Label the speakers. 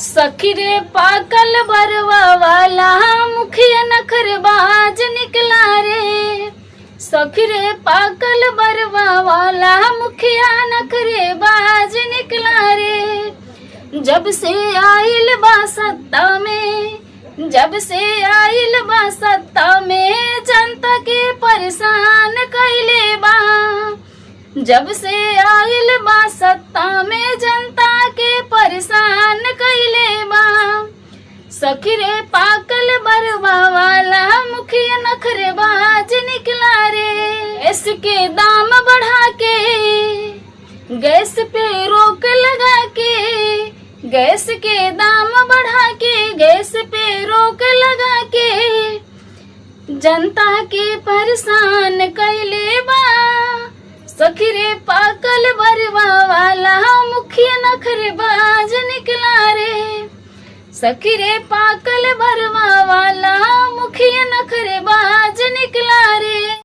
Speaker 1: सखी रे पाकल बरवा वाला मुखिया नखरबाज निकला रे। सखी रे पाकल बरवा वाला मुखिया नखरेबाज निकला रे। जब से आइल बा सत्ता में, जब से आइल बा सत्ता में जनता के परेशान कैले बा। जब से आइल बा सत्ता में जनता के परेशान कैले बा। सखी रे पाकल बरवा वाला मुखिया नखरेबाज निकला रे। इसके दाम बढ़ा के गैस पे रोक लगा के, गैस के दाम बढ़ा के गैस पे रोक लगा के जनता के परेशान कैले बा। सखी रे पाकल बरवा वाला मुखिया नखरेबाज निकला रे। सखी रे पाकल बरवा